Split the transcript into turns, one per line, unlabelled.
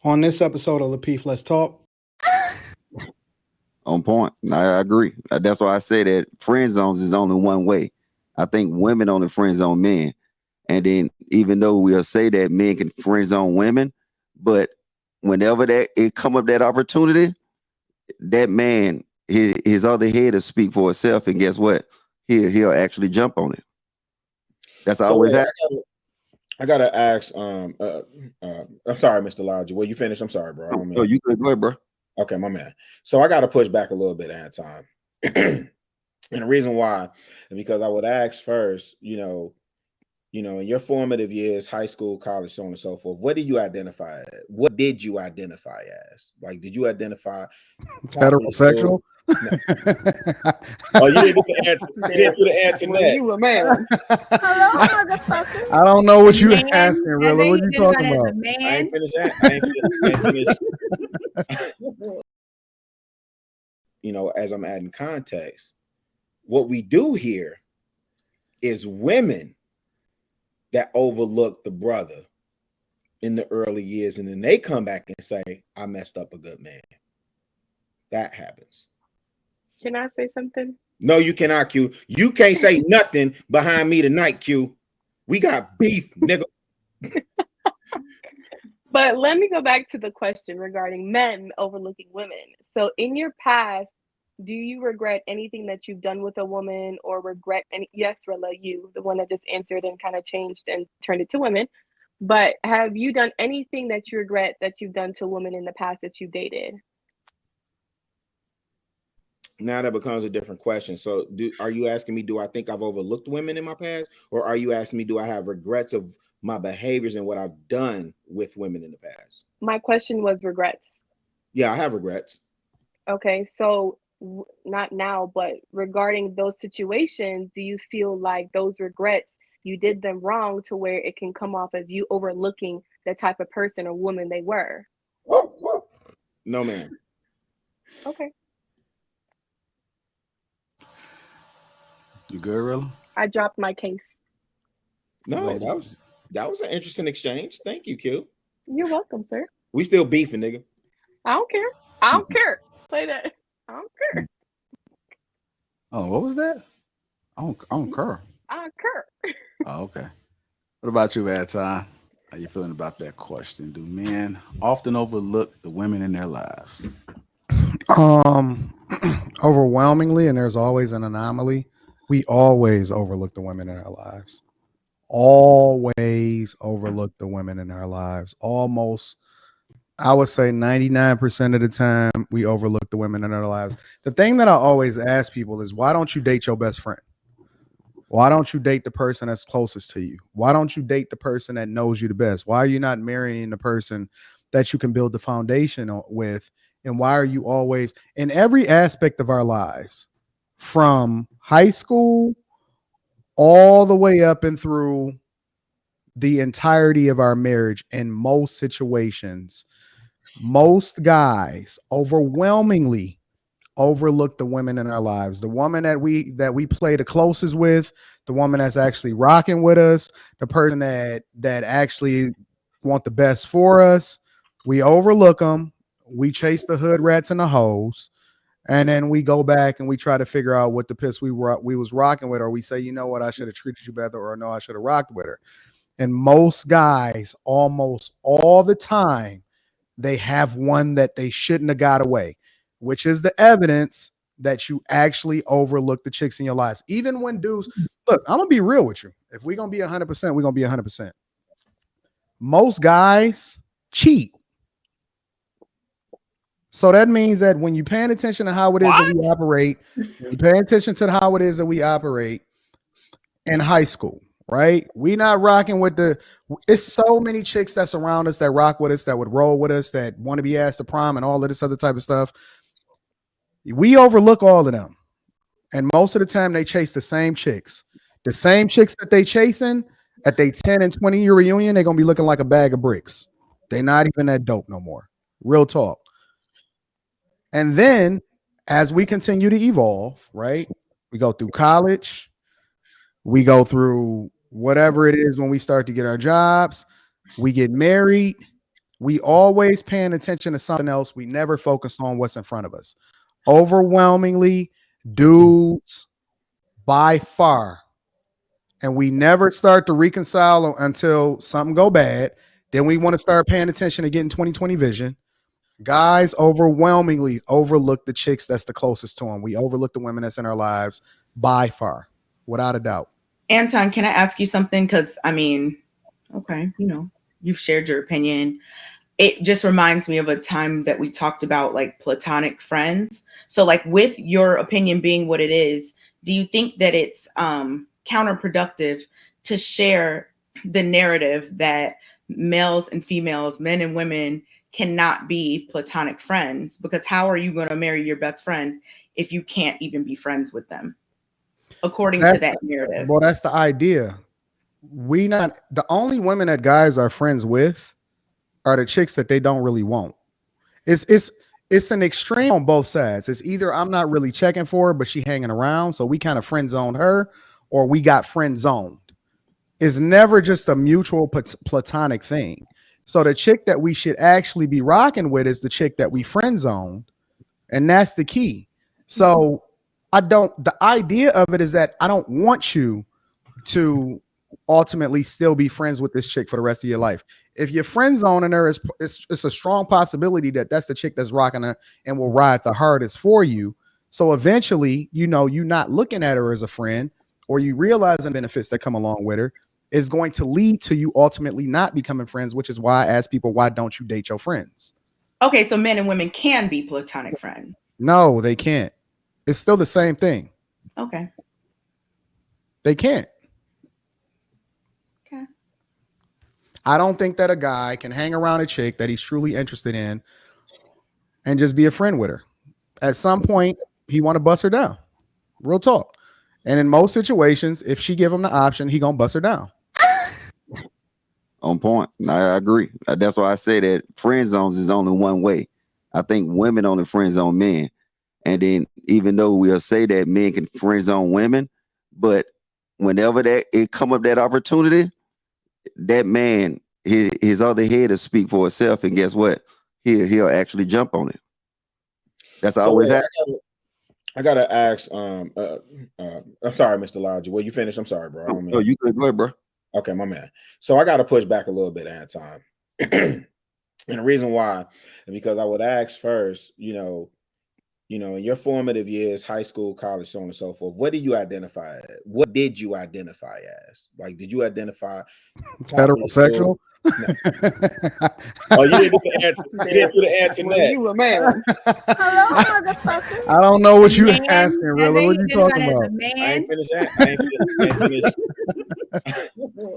On this episode of Lapeef, Let's Talk.
On point. I agree. That's why I say that friend zones is only one way. I think women only friend zone men. And then even though we'll say that men can friend zone women, but whenever that it come up that opportunity, that man, his other head will speak for itself. And guess what? He'll actually jump on it. That's always happening.
I gotta ask. I'm sorry, Mr. Lodge. Well, you finished. I'm sorry, bro.
Oh, you good? Go ahead, bro.
Okay, my man. So I got to push back a little bit at a time. And the reason why is because I would ask first, in your formative years, high school, college, so on and so forth, what did you identify as? What did you identify as? Like, did you identify
heterosexual?
No. Oh, you didn't get the answer. You didn't do the answer
Well,
yet.
you a man.
Hello, motherfucker.
I don't know what you
Man,
asking, Rilla. What you talking about?
I ain't finished that. I ain't finished. As I'm adding context, what we do here is women that overlook the brother in the early years, and then they come back and say, I messed up a good man. That happens.
Can I say something?
No, you cannot, Q. You can't say nothing behind me tonight, Q. We got beef, nigga.
But let me go back to the question regarding men overlooking women. So in your past, do you regret anything that you've done with a woman, or regret any? Yes, Rilla, you, the one that just answered and kind of changed and turned it to women. But have you done anything that you regret that you've done to women in the past that you dated?
Now that becomes a different question. So are you asking me, do I think I've overlooked women in my past? Or are you asking me, do I have regrets of my behaviors and what I've done with women in the past?
My question was regrets.
Yeah, I have regrets.
Okay, so not now, but regarding those situations, do you feel like those regrets, you did them wrong to where it can come off as you overlooking the type of person or woman they were?
No, ma'am.
Okay.
You good, Rilla?
I dropped my case.
No, that was an interesting exchange. Thank you, Q.
You're welcome, sir.
We still beefing, nigga.
I don't care. I don't care. Play that. I don't care.
Oh, what was that? I don't care.
I care.
Oh, okay. What about you, Anton? How you feeling about that question? Do men often overlook the women in their lives?
Overwhelmingly, and there's always an anomaly, we always overlook the women in our lives. Always overlook the women in our lives. Almost, I would say 99% of the time, we overlook the women in our lives. The thing that I always ask people is, why don't you date your best friend? Why don't you date the person that's closest to you? Why don't you date the person that knows you the best? Why are you not marrying the person that you can build the foundation with? And why are you always, in every aspect of our lives, from high school all the way up and through the entirety of our marriage, in most situations, most guys overwhelmingly overlook the women in our lives. The woman that we play the closest with, the woman that's actually rocking with us, the person that actually want the best for us, we overlook them. We chase the hood rats and the hoes, and then we go back and we try to figure out what the piss we was rocking with, or we say, you know what, I should have treated you better, or no, I should have rocked with her. And most guys, almost all the time, they have one that they shouldn't have got away, which is the evidence that you actually overlook the chicks in your lives. Even when dudes, look, I'm gonna be real with you. If we're gonna be 100%, we're gonna be 100%. Most guys cheat. So that means that when you're paying attention to how it is that we operate, you pay attention to how it is that we operate in high school, right? We not rocking with it's so many chicks that's around us that rock with us, that would roll with us, that want to be asked to prom and all of this other type of stuff. We overlook all of them. And most of the time they chase the same chicks. The same chicks that they chasing at their 10 and 20 year reunion, they're going to be looking like a bag of bricks. They're not even that dope no more. Real talk. And then as we continue to evolve, right? We go through college. We go through whatever it is when we start to get our jobs. We get married. We always paying attention to something else. We never focused on what's in front of us. Overwhelmingly, dudes by far. And we never start to reconcile until something go bad. Then we want to start paying attention to getting 20/20 vision. Guys overwhelmingly overlook the chicks that's the closest to them. We overlook the women that's in our lives by far, without a doubt.
Anton, can I ask you something? Because I mean, okay, you know, you've shared your opinion. It just reminds me of a time that we talked about like platonic friends. So like with your opinion being what it is, do you think that it's counterproductive to share the narrative that males and females, men and women cannot be platonic friends? Because how are you going to marry your best friend if you can't even be friends with them? According to that narrative.
Well, that's the idea. The only women that guys are friends with are the chicks that they don't really want. It's an extreme on both sides. It's either I'm not really checking for her, but she hanging around, so we kind of friend zone her, or we got friend zoned. It's never just a mutual platonic thing. So the chick that we should actually be rocking with is the chick that we friend zoned, and that's the key. So the idea of it is that I don't want you to ultimately still be friends with this chick for the rest of your life. If you're friend zoning her, it's a strong possibility that that's the chick that's rocking her and will ride the hardest for you. So eventually, you know, you're not looking at her as a friend, or you realize the benefits that come along with her, is going to lead to you ultimately not becoming friends, which is why I ask people, why don't you date your friends?
Okay, so men and women can be platonic friends.
No, they can't. It's still the same thing.
Okay.
They can't.
Okay.
I don't think that a guy can hang around a chick that he's truly interested in and just be a friend with her. At some point, he want to bust her down. Real talk. And in most situations, if she give him the option, he gonna bust her down.
On point. I agree. That's why I say that friend zones is only one way. I think women only friend zone men. And then even though we'll say that men can friend zone women, but whenever it come up that opportunity, that man, his other head will speak for itself. And guess what? He'll actually jump on it. That's always happening.
I gotta ask. I'm sorry, Mr. Logic. Well, you finished. I'm sorry, bro.
Oh, you good, go ahead, bro.
Okay, my man. So I got to push back a little bit, Anton. And the reason why is because I would ask first, you know, in your formative years, high school, college, so on and so forth, what did you identify as? What did you identify as? Like, did you identify
Heterosexual?
No. Oh, you didn't do the answer. You didn't do the answer.
Well, you a man.
Hello, motherfucker.
I don't know what you
Man,
asking, Rilla. What you talking about?
I ain't finished that. I ain't finished.